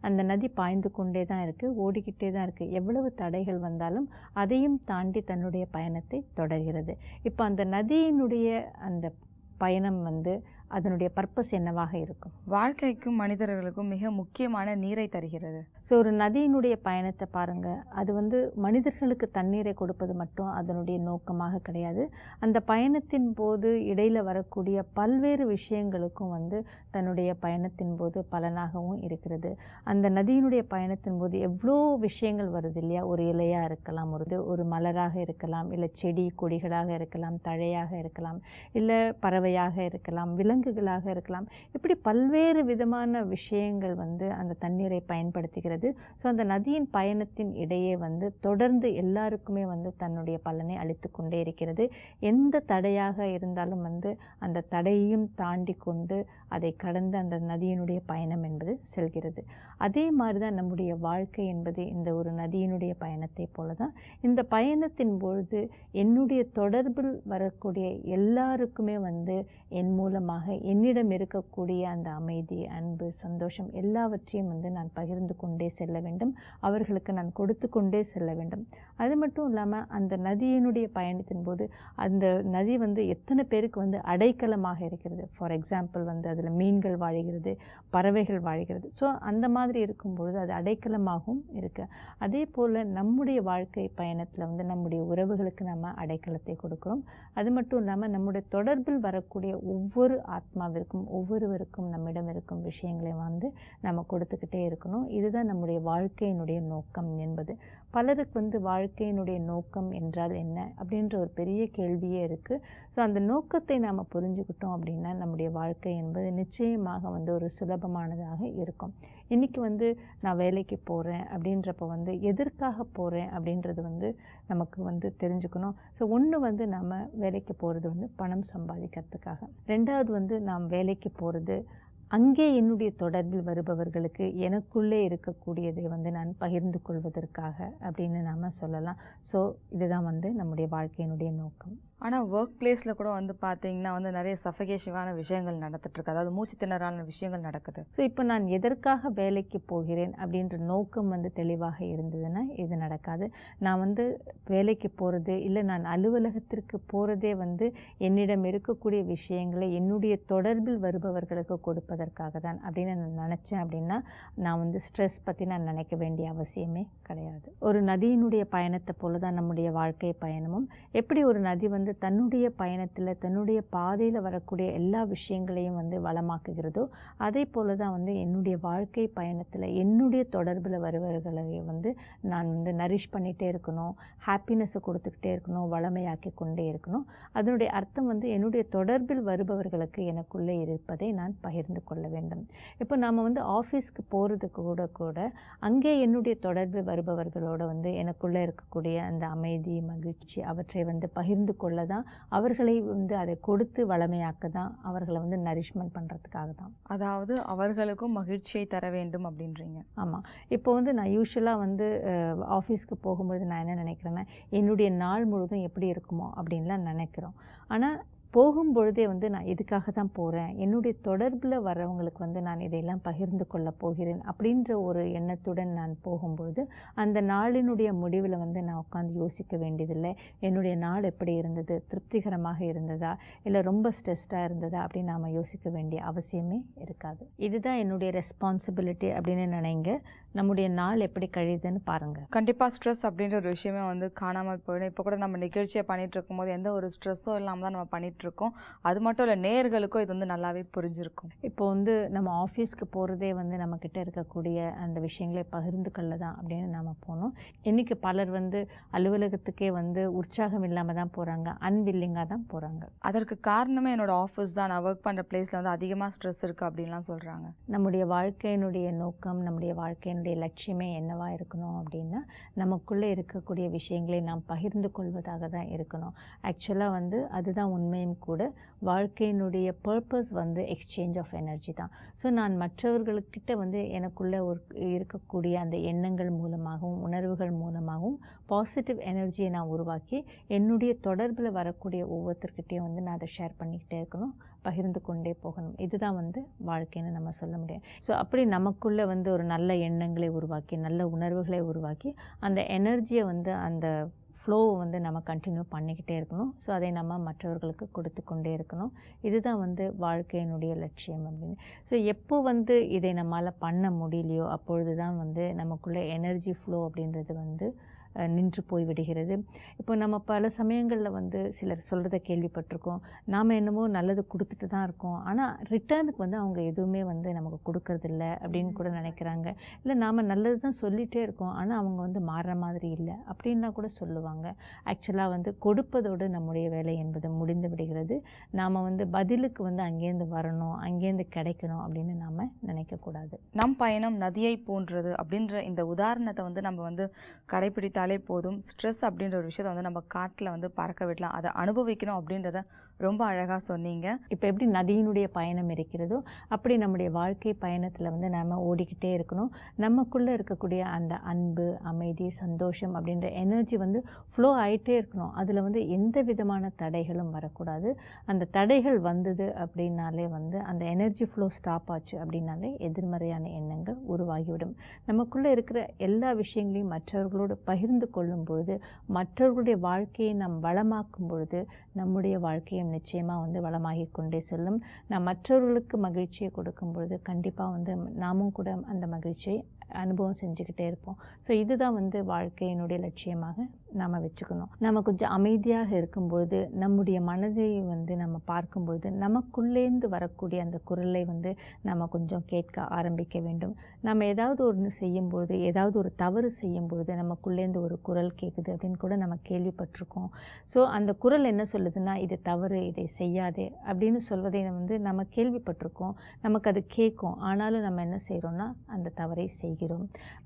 அந்த நதி பாய்ந்து கொண்டே தான் இருக்குது, ஓடிக்கிட்டே தான் இருக்குது. எவ்வளவு தடைகள் வந்தாலும் அதையும் தாண்டி தன்னுடைய பயணத்தை தொடர்கிறது. இப்போ அந்த நதியினுடைய அந்த பயணம் வந்து அதனுடைய பர்பஸ் என்னவாக இருக்கும்? வாழ்க்கைக்கும் மனிதர்களுக்கும் மிக முக்கியமான நீரை தருகிறது. ஸோ ஒரு நதியினுடைய பயணத்தை பாருங்கள். அது வந்து மனிதர்களுக்கு தண்ணீரை கொடுப்பது மட்டும் அதனுடைய நோக்கமாக கிடையாது. அந்த பயணத்தின் போது இடையில் வரக்கூடிய பல்வேறு விஷயங்களுக்கும் வந்து தன்னுடைய பயணத்தின் போது பலனாகவும் இருக்கிறது. அந்த நதியினுடைய பயணத்தின் போது எவ்வளோ விஷயங்கள் வருது இல்லையா? ஒரு இலையாக இருக்கலாம், ஒரு மலராக இருக்கலாம், இல்லை செடி கொடிகளாக இருக்கலாம், தழையாக இருக்கலாம், இல்லை பறவையாக இருக்கலாம், விலங்குகளாக இருக்கலாம். இப்படி பல்வேறு விதமான விஷயங்கள் வந்து அந்த தண்ணீரை பயன்படுத்துகிறது. ஸோ அந்த நதியின் பயணத்தின் இடையே வந்து தொடர்ந்து எல்லாருக்குமே வந்து தன்னுடைய பலனை அளித்து கொண்டே இருக்கிறது. எந்த தடையாக இருந்தாலும் வந்து அந்த தடையையும் தாண்டி கொண்டு அதை கடந்து அந்த நதியினுடைய பயணம் என்பது செல்கிறது. அதே மாதிரி தான் நம்முடைய வாழ்க்கை என்பது இந்த ஒரு நதியினுடைய பயணத்தை போல தான். இந்த பயணத்தின் பொழுது என்னுடைய தொடர்பில் வரக்கூடிய எல்லாருக்குமே வந்து என் மூலமாக என்னிடம் இருக்கக்கூடிய அந்த அமைதி, அன்பு, சந்தோஷம் எல்லாவற்றையும் வந்து நான் பகிர்ந்து கொண்டே செல்ல வேண்டும். அவர்களுக்கு நான் கொடுத்து கொண்டே செல்ல வேண்டும். அது மட்டும் இல்லாமல் அந்த நதியினுடைய பயணத்தின் போது அந்த நதி வந்து எத்தனை பேருக்கு வந்து அடைக்கலமாக இருக்கிறது. ஃபார் எக்ஸாம்பிள் வந்து அதில் மீன்கள் வாழ்கிறது, பறவைகள் வாழ்கிறது. ஸோ அந்த மாதிரி இருக்கும்பொழுது அது அடைக்கலமாகவும் இருக்குது. அதே போல் நம்முடைய வாழ்க்கை பயணத்தில் வந்து நம்முடைய உறவுகளுக்கு நம்ம அடைக்கலத்தை கொடுக்குறோம். அது மட்டும் இல்லாமல் நம்முடைய தொடர்பில் வரக்கூடிய ஒவ்வொரு ஆத்மாவிற்கும், ஒவ்வொருவருக்கும் நம்மிடம் இருக்கும் விஷயங்களை வந்து நம்ம கொடுத்துக்கிட்டே இருக்கணும். இதுதான் நம்முடைய வாழ்க்கையினுடைய நோக்கம் என்பது. பலருக்கு வந்து வாழ்க்கையினுடைய நோக்கம் என்றால் என்ன அப்படின்ற ஒரு பெரிய கேள்வியே இருக்குது. ஸோ அந்த நோக்கத்தை நாம் புரிஞ்சுக்கிட்டோம் அப்படின்னா நம்முடைய வாழ்க்கை என்பது நிச்சயமாக வந்து ஒரு சுலபமானதாக இருக்கும். இன்றைக்கி வந்து நான் வேலைக்கு போகிறேன் அப்படின்றப்ப வந்து எதற்காக போகிறேன் அப்படின்றது வந்து நமக்கு வந்து தெரிஞ்சுக்கணும். ஸோ ஒன்று வந்து நம்ம வேலைக்கு போகிறது வந்து பணம் சம்பாதிக்கிறதுக்காக. ரெண்டாவது வந்து நாம் வேலைக்கு போகிறது அங்கே என்னுடைய தொடர்பில் வருபவர்களுக்கு எனக்குள்ளே இருக்கக்கூடியதை வந்து நான் பகிர்ந்து கொள்வதற்காக அப்படின்னு நாம் சொல்லலாம். ஸோ இதுதான் வந்து நம்முடைய வாழ்க்கையினுடைய நோக்கம். ஆனால் ஒர்க் பிளேஸில் கூட வந்து பார்த்தீங்கன்னா வந்து நிறைய சஃபகேஷனான விஷயங்கள் நடந்துட்டுருக்கு, அதாவது மூச்சு திணறான விஷயங்கள் நடக்குது. ஸோ இப்போ நான் எதற்காக வேலைக்கு போகிறேன் அப்படின்ற நோக்கம் வந்து தெளிவாக இருந்ததுன்னா இது நடக்காது. நான் வந்து வேலைக்கு போகிறது இல்லை நான் அலுவலகத்திற்கு போகிறதே வந்து என்னிடம் இருக்கக்கூடிய விஷயங்களை என்னுடைய தொடர்பில் வருபவர்களுக்கு கொடுப்பதற்காக தான் அப்படின்னு நான் நினச்சேன் அப்படின்னா நான் வந்து ஸ்ட்ரெஸ் பற்றி நான் நினைக்க வேண்டிய அவசியமே கிடையாது. ஒரு நதியினுடைய பயணத்தை போல தான் நம்முடைய வாழ்க்கை பயணமும். எப்படி ஒரு நதி வந்து வந்து தன்னுடைய பயணத்தில் தன்னுடைய பாதையில் வரக்கூடிய எல்லா விஷயங்களையும் வந்து வளமாக்குகிறதோ அதே போல் தான் வந்து என்னுடைய வாழ்க்கை பயணத்தில் என்னுடைய தொடர்பில் வருபவர்களை வந்து நான் வந்து நரிஷ் பண்ணிகிட்டே இருக்கணும், ஹாப்பினஸை கொடுத்துக்கிட்டே இருக்கணும், வளமையாக்கி கொண்டே இருக்கணும். அதனுடைய அர்த்தம் வந்து என்னுடைய தொடர்பில் வருபவர்களுக்கு எனக்குள்ளே இருப்பதை நான் பகிர்ந்து கொள்ள வேண்டும். இப்போ நாம் வந்து ஆஃபீஸ்க்கு போகிறதுக்கு கூட அங்கே என்னுடைய தொடர்பில் வருபவர்களோட வந்து எனக்குள்ளே இருக்கக்கூடிய அந்த அமைதி, மகிழ்ச்சி அவற்றை வந்து பகிர்ந்து கொள்ள தான், அவர்களை வந்து அதை கொடுத்து வளமையாக்க தான், அவர்களை வந்து நரிஷ்மெண்ட் பண்ணுறதுக்காக தான். அதாவது அவர்களுக்கும் மகிழ்ச்சியை தர வேண்டும் அப்படின்றீங்க. ஆமாம். இப்போ வந்து நான் யூஸ்வலாக வந்து ஆஃபீஸ்க்கு போகும்பொழுது நான் என்ன நினைக்கிறேன்னா, என்னுடைய நாள் முழுதும் எப்படி இருக்குமோ அப்படின்லாம் நினைக்கிறோம். ஆனால் போகும்பொழுதே வந்து நான் இதுக்காக தான் போகிறேன், என்னுடைய தொடர்பில் வரவங்களுக்கு வந்து நான் இதையெல்லாம் பகிர்ந்து கொள்ள போகிறேன் அப்படின்ற ஒரு எண்ணத்துடன் நான் போகும்பொழுது அந்த நாளினுடைய முடிவில் வந்து நான் உட்காந்து யோசிக்க வேண்டியதில்லை, என்னுடைய நாள் எப்படி இருந்தது, திருப்திகரமாக இருந்ததா இல்லை ரொம்ப ஸ்ட்ரெஸ்டாக இருந்ததா அப்படின்னு நாம் யோசிக்க வேண்டிய அவசியமே இருக்காது. இதுதான் என்னுடைய ரெஸ்பான்சிபிலிட்டி அப்படின்னு நினைங்க. நம்முடைய நாள் எப்படி கழியுதுன்னு பாருங்கள். கண்டிப்பாக ஸ்ட்ரெஸ் அப்படின்ற ஒரு விஷயமே வந்து காணாமல் போயிடும். இப்போ கூட நம்ம நிகழ்ச்சியை பண்ணிகிட்டு இருக்கும்போது எந்த ஒரு ஸ்ட்ரெஸ்ஸும் இல்லாமல் தான் நம்ம பண்ணிகிட்ருக்கோம். அது மட்டும் இல்லை, நேயர்களுக்கும் இது வந்து நல்லாவே புரிஞ்சிருக்கும். இப்போ வந்து நம்ம ஆஃபீஸ்க்கு போகிறதே வந்து நம்மக்கிட்ட இருக்கக்கூடிய அந்த விஷயங்களை பகிர்ந்து கொள்ள தான் அப்படின்னு நம்ம போனோம். இன்றைக்கி பலர் வந்து அலுவலகத்துக்கே வந்து உற்சாகம் இல்லாமல் தான் போகிறாங்க, அன்வில்லிங்காக தான் போகிறாங்க. அதற்கு காரணமே என்னோடய ஆஃபீஸ் தான், நான் ஒர்க் பண்ணுற பிளேஸில் வந்து அதிகமாக ஸ்ட்ரெஸ் இருக்குது அப்படின்லாம் சொல்கிறாங்க. நம்முடைய வாழ்க்கையினுடைய நோக்கம், நம்முடைய வாழ்க்கையினுடைய லட்சியமே என்னவா இருக்கணும் அப்படின்னா, நமக்குள்ளே இருக்கக்கூடிய விஷயங்களை நாம் பகிர்ந்து கொள்வதாக தான் இருக்கணும். ஆக்சுவலாக வந்து அதுதான் உண்மையும் கூட. வாழ்க்கையினுடைய பர்பஸ் வந்து எக்ஸ்சேஞ்ச் ஆஃப் எனர்ஜி தான். ஸோ நான் மற்றவர்களுக்கிட்ட வந்து எனக்குள்ளே இருக்கக்கூடிய அந்த எண்ணங்கள் மூலமாகவும் உணர்வுகள் மூலமாகவும் பாசிட்டிவ் எனர்ஜியை நான் உருவாக்கி என்னுடைய தொடர்பில் வரக்கூடிய ஒவ்வொருத்தர்கிட்டையும் வந்து நான் அதை ஷேர் பண்ணிக்கிட்டே இருக்கணும், பகிர்ந்து கொண்டே போகணும். இதுதான் வந்து வாழ்க்கைன்னு நம்ம சொல்ல முடியும். ஸோ அப்படி நமக்குள்ளே வந்து ஒரு நல்ல எண்ணங்களை உருவாக்கி, நல்ல உணர்வுகளை உருவாக்கி, அந்த எனர்ஜியை வந்து அந்த ஃப்ளோவை வந்து நம்ம கண்டினியூ பண்ணிக்கிட்டே இருக்கணும். ஸோ அதை நம்ம மற்றவர்களுக்கு கொடுத்து கொண்டே இருக்கணும். இதுதான் வந்து வாழ்க்கையினுடைய லட்சியம் அப்படின்னு. ஸோ எப்போ வந்து இதை நம்மளால் பண்ண முடியலையோ அப்பொழுது தான் வந்து நமக்குள்ளே எனர்ஜி ஃப்ளோ அப்படின்றது வந்து நின்று போய் விடுகிறது. இப்போ நம்ம பல சமயங்களில் வந்து சிலர் சொல்கிறத கேள்விப்பட்டிருக்கோம், நாம் என்னமோ நல்லது கொடுத்துட்டு தான் இருக்கோம், ஆனால் ரிட்டர்னுக்கு வந்து அவங்க எதுவுமே வந்து நமக்கு கொடுக்கறதில்ல அப்படின்னு கூட நினைக்கிறாங்க. இல்லை நாம் நல்லது தான் சொல்லிகிட்டே இருக்கோம், ஆனால் அவங்க வந்து மாறுற மாதிரி இல்லை அப்படின்லாம் கூட சொல்லுவாங்க. ஆக்சுவலாக வந்து கொடுப்பதோடு நம்முடைய வேலை என்பது முடிந்து விடுகிறது. நாம் வந்து பதிலுக்கு வந்து அங்கேருந்து வரணும், அங்கேருந்து கிடைக்கணும் அப்படின்னு நாம் நினைக்கக்கூடாது. நம் பயணம் நதியை போன்றது அப்படின்ற இந்த உதாரணத்தை வந்து நம்ம வந்து கடைப்பிடித்த போதும். ஸ்ட்ரெஸ் அப்படின்ற ஒரு விஷயத்தை வந்து நம்ம காட்டில் வந்து பறக்க விடலாம், அதை அனுபவிக்கணும் அப்படின்றத ரொம்ப அழகாக சொன்னீங்க. இப்போ எப்படி நதியினுடைய பயணம் இருக்கிறதோ அப்படி நம்முடைய வாழ்க்கை பயணத்தில் வந்து நம்ம ஓடிக்கிட்டே இருக்கணும். நமக்குள்ளே இருக்கக்கூடிய அந்த அன்பு, அமைதி, சந்தோஷம் அப்படின்ற எனர்ஜி வந்து ஃப்ளோ ஆகிட்டே இருக்கணும். அதில் வந்து எந்த விதமான தடைகளும் வரக்கூடாது. அந்த தடைகள் வந்தது அப்படின்னாலே வந்து அந்த எனர்ஜி ஃப்ளோ ஸ்டாப் ஆச்சு அப்படின்னாலே எதிர்மறையான எண்ணங்கள் உருவாகிவிடும். நமக்குள்ளே இருக்கிற எல்லா விஷயங்களையும் மற்றவர்களோடு பகிர்ந்து கொள்ளும் பொழுது, மற்றவர்களுடைய வாழ்க்கையை நாம் வளமாக்கும் பொழுது நம்முடைய வாழ்க்கையும் நிச்சயமாக வந்து வளமாகி கொண்டே செல்லும். நாம் மற்றவர்களுக்கு மகிழ்ச்சியை கொடுக்கும் பொழுது கண்டிப்பாக வந்து நாமும் கூட அந்த மகிழ்ச்சியை அனுபவம் செஞ்சுக்கிட்டே இருப்போம். ஸோ இதுதான் வந்து வாழ்க்கையினுடைய லட்சியமாக நாம் வச்சுக்கணும். நம்ம கொஞ்சம் அமைதியாக இருக்கும்பொழுது, நம்முடைய மனதை வந்து நம்ம பார்க்கும்பொழுது, நமக்குள்ளேருந்து வரக்கூடிய அந்த குரலை வந்து நம்ம கொஞ்சம் கேட்க ஆரம்பிக்க வேண்டும். நம்ம ஏதாவது ஒன்று செய்யும்பொழுது, ஏதாவது ஒரு தவறு செய்யும்பொழுது நமக்குள்ளேருந்து ஒரு குரல் கேட்குது அப்படின்னு கூட நம்ம கேள்விப்பட்டிருக்கோம். ஸோ அந்த குரல் என்ன சொல்லுதுன்னா, இது தவறு, இதை செய்யாதே அப்படின்னு சொல்வதை வந்து நம்ம கேள்விப்பட்டிருக்கோம், நமக்கு அது கேட்கும். ஆனாலும் நம்ம என்ன செய்கிறோன்னா அந்த தவறை செய்கிறோம்.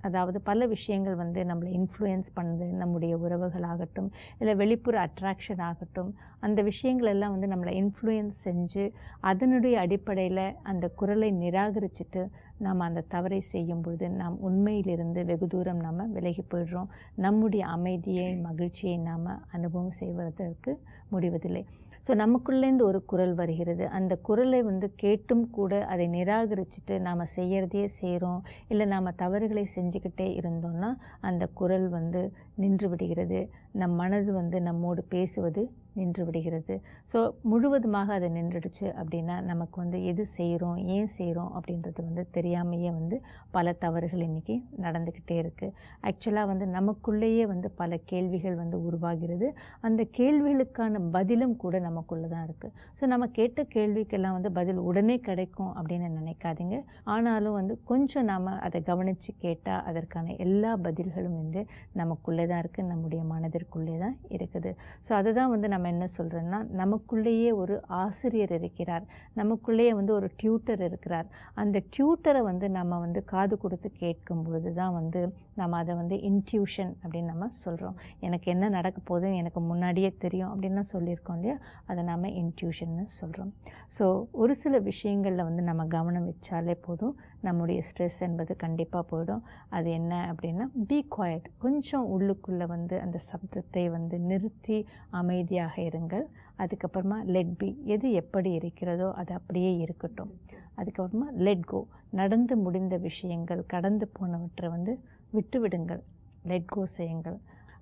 அதாவது பல விஷயங்கள் வந்து நம்மளை இன்ஃப்ளூயன்ஸ் பண்ணுது. நம்முடைய உறவுகளாகட்டும், இல்லை வெளிப்புற அட்ராக்ஷன் ஆகட்டும், அந்த விஷயங்கள் எல்லாம் வந்து நம்மளை இன்ஃப்ளூயன்ஸ் செஞ்சு அதனுடைய அடிப்படையில் அந்த குரலை நிராகரிச்சுட்டு நாம் அந்த தவறை செய்யும் பொழுது நாம் உண்மையிலிருந்து வெகு தூரம் நாம் விலகி போயிடுறோம். நம்முடைய அமைதியை, மகிழ்ச்சியை நாம் அனுபவம் செய்வதற்கு முடிவதில்லை. ஸோ நமக்குள்ளேருந்து ஒரு குரல் வருகிறது. அந்த குரலை வந்து கேட்டும் கூட அதை நிராகரிச்சுட்டு நாம் செய்கிறதையே செய்கிறோம், இல்லை நாம் தவறுகளை செஞ்சுக்கிட்டே இருந்தோம்னா அந்த குரல் வந்து நின்று விடுகிறது. நம் மனது வந்து நம்மோடு பேசுவது நின்று விடுகிறது. ஸோ முழுவதுமாக அது நின்றுடுச்சு அப்படின்னா நமக்கு வந்து எது செய்கிறோம், ஏன் செய்கிறோம் அப்படின்றது வந்து தெரியாமையே வந்து பல தவறுகள் இன்றைக்கி நடந்துக்கிட்டே இருக்குது. ஆக்சுவலாக வந்து நமக்குள்ளேயே வந்து பல கேள்விகள் வந்து உருவாகிறது. அந்த கேள்விகளுக்கான பதிலும் கூட நமக்குள்ளே தான் இருக்குது. ஸோ நம்ம கேட்ட கேள்விக்கெல்லாம் வந்து பதில் உடனே கிடைக்கும் அப்படின்னு நினைக்காதீங்க. ஆனாலும் வந்து கொஞ்சம் நாம் அதை கவனித்து கேட்டால் அதற்கான எல்லா பதில்களும் வந்து நமக்குள்ளே தான் இருக்குது, நம்முடைய மனதிற்குள்ளே தான் இருக்குது. ஸோ அதுதான் வந்து நம்ம என்ன சொல்கிறோன்னா, நமக்குள்ளேயே ஒரு ஆசிரியர் இருக்கிறார், நமக்குள்ளேயே வந்து ஒரு டியூட்டர் இருக்கிறார். அந்த டியூட்டரை வந்து நம்ம வந்து காது கொடுத்து கேட்கும் பொழுது தான் வந்து நம்ம அதை வந்து இன்ட்யூஷன் அப்படின்னு நம்ம சொல்கிறோம். எனக்கு என்ன நடக்க போகுதுன்னு எனக்கு முன்னாடியே தெரியும் அப்படின்லாம் சொல்லியிருக்கோம் இல்லையா, அதை நாம் இன்ட்யூஷன்னு சொல்கிறோம். ஸோ ஒரு சில விஷயங்களில் வந்து நம்ம கவனம் வச்சாலே போதும், நம்முடைய ஸ்ட்ரெஸ் என்பது கண்டிப்பாக போயிடும். அது என்ன அப்படின்னா, பி குவாய்ட், கொஞ்சம் உள்ளுக்குள்ளே வந்து அந்த சப்தத்தை வந்து நிறுத்தி அமைதியாக இருங்கள். அதுக்கப்புறமா லெட் பி, எது எப்படி இருக்கிறதோ அது அப்படியே இருக்கட்டும். அதுக்கப்புறமா லெட் கோ, நடந்து முடிந்த விஷயங்கள், கடந்து போனவற்றை வந்து விட்டு விடுங்கள், லெட் கோ செய்யுங்கள்.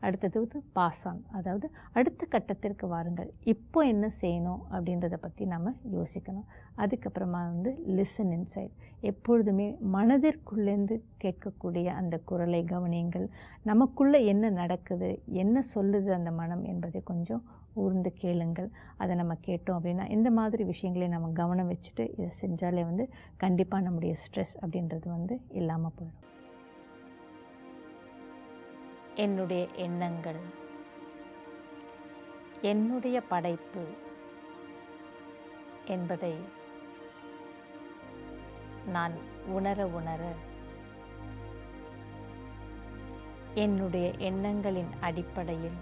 அடுத்தது வந்து பாஸ் ஆன், அதாவது அடுத்த கட்டத்திற்கு வாருங்கள். இப்போ என்ன செய்யணும் அப்படின்றத பற்றி நம்ம யோசிக்கணும். அதுக்கப்புறமா வந்து லிசன் இன்சைட், எப்பொழுதுமே மனதிற்குள்ளேருந்து கேட்கக்கூடிய அந்த குரலை கவனியுங்கள். நமக்குள்ளே என்ன நடக்குது, என்ன சொல்லுது அந்த மனம் என்பதை கொஞ்சம் ஊர்ந்து கேளுங்கள். அதை நம்ம கேட்டோம் அப்படின்னா இந்த மாதிரி விஷயங்களை நம்ம கவனம் வச்சுட்டு இதை செஞ்சாலே வந்து கண்டிப்பாக நம்முடைய ஸ்ட்ரெஸ் அப்படின்றது வந்து இல்லாமல் போயிடும். என்னுடைய எண்ணங்கள் என்னுடைய படைப்பு என்பதை நான் உணர என்னுடைய எண்ணங்களின் அடிப்படையில்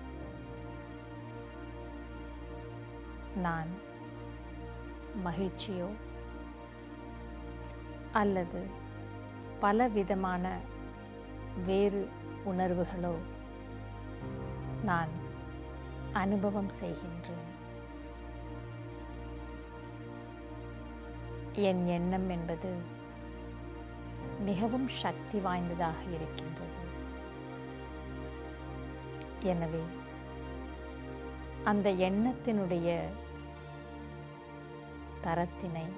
நான் மகிழ்ச்சியோ அல்லது பலவிதமான வேறு உணர்வுகளோ நான் அனுபவம் செய்கின்றேன். என் எண்ணம் என்பது மிகவும் சக்தி வாய்ந்ததாக இருக்கின்றது. எனவே அந்த எண்ணத்தினுடைய தரத்தினை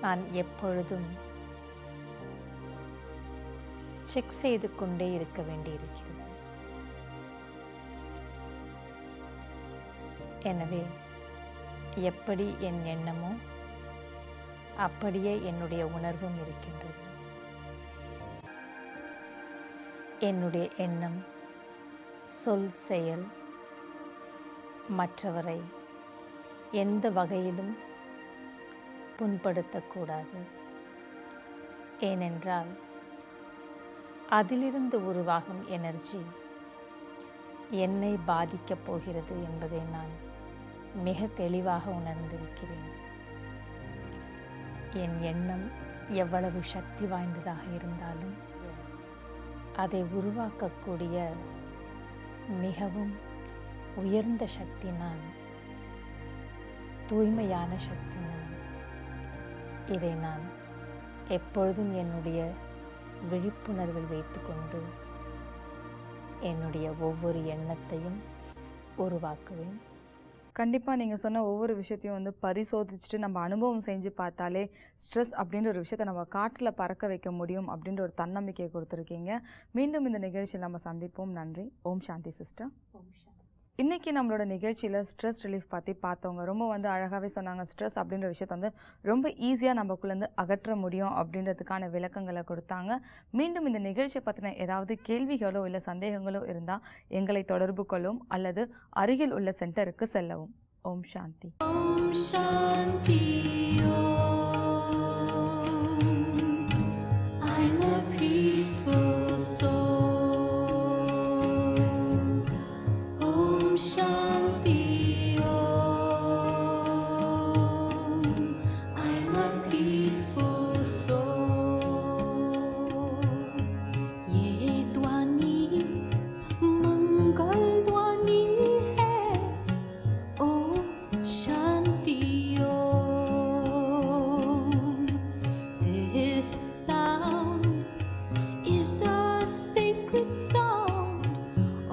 நான் எப்பொழுதும் செக் செய்து கொண்டே இருக்க வேண்டியிருக்கிறது. எனவே எப்படி என் எண்ணமோ அப்படியே என்னுடைய உணர்வும் இருக்கின்றது. என்னுடைய எண்ணம், சொல், செயல் மற்றவரை எந்த வகையிலும் புண்படுத்தக்கூடாது. ஏனென்றால் அதிலிருந்து உருவாகும் எனர்ஜி என்னை பாதிக்கப் போகிறது என்பதை நான் மிக தெளிவாக உணர்ந்திருக்கிறேன். என் எண்ணம் எவ்வளவு சக்தி வாய்ந்ததாக இருந்தாலும் அதை உருவாக்கக்கூடிய மிகவும் உயர்ந்த சக்தி நான், தூய்மையான சக்தி நான். இதை நான் எப்பொழுதும் என்னுடைய விழிப்புணர்வில் வைத்துக்கொண்டு என்னுடைய ஒவ்வொரு எண்ணத்தையும் உருவாக்குவேன். கண்டிப்பாக நீங்கள் சொன்ன ஒவ்வொரு விஷயத்தையும் வந்து பரிசோதிச்சுட்டு நம்ம அனுபவம் செஞ்சு பார்த்தாலே ஸ்ட்ரெஸ் அப்படின்ற ஒரு விஷயத்தை நம்ம காற்றில் பறக்க வைக்க முடியும் அப்படின்ற ஒரு தன்னம்பிக்கையை கொடுத்துருக்கீங்க. மீண்டும் இந்த நிகழ்ச்சியில் நம்ம சந்திப்போம். நன்றி. ஓம் சாந்தி சிஸ்டர். ஓம் சாந்தி. இன்றைக்கி நம்மளோட நிகழ்ச்சியில் ஸ்ட்ரெஸ் ரிலீஃப் பற்றி பார்த்தவங்க ரொம்ப வந்து அழகாகவே சொன்னாங்க. ஸ்ட்ரெஸ் அப்படின்ற விஷயத்தை வந்து ரொம்ப ஈஸியாக நமக்குள்ளேருந்து அகற்ற முடியும் அப்படின்றதுக்கான விளக்கங்களை கொடுத்தாங்க. மீண்டும் இந்த நிகழ்ச்சியை பற்றின ஏதாவது கேள்விகளோ இல்லை சந்தேகங்களோ இருந்தால் எங்களை தொடர்பு கொள்ளும் அல்லது அருகில் உள்ள சென்டருக்கு செல்லவும். ஓம் சாந்தி. ஓம் சாந்தி. I'm a peaceful soul. Om Shanti Om. I'm a peaceful soul. ये ध्वनि मंगल ध्वनि है. Om Shanti Om. This sound is a sacred sound.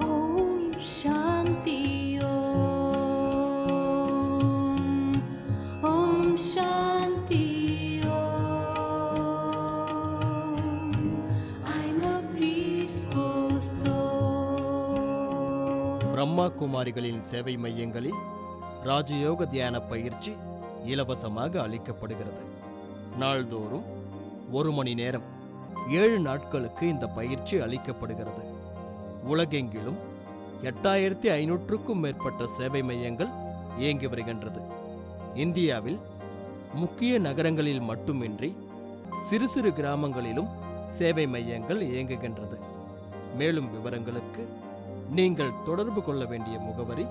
Om Shanti Om. Brahma குமாரிகளின் சேவை மையங்களில் ராஜயோக தியான பயிற்சி இலவசமாக அளிக்கப்படுகிறது. நாள்தோறும் 1 மணி நேரம் 7 நாட்களுக்கு இந்த பயிற்சி அளிக்கப்படுகிறது. உலகெங்கிலும் 8500க்கும் மேற்பட்ட சேவை மையங்கள் இயங்கி வருகின்றது. இந்தியாவில் முக்கிய நகரங்களில் மட்டுமின்றி சிறு சிறு கிராமங்களிலும் சேவை மையங்கள் இயங்குகின்றது. மேலும் விவரங்களுக்கு நீங்கள் தொடர்பு கொள்ள வேண்டிய முகவரி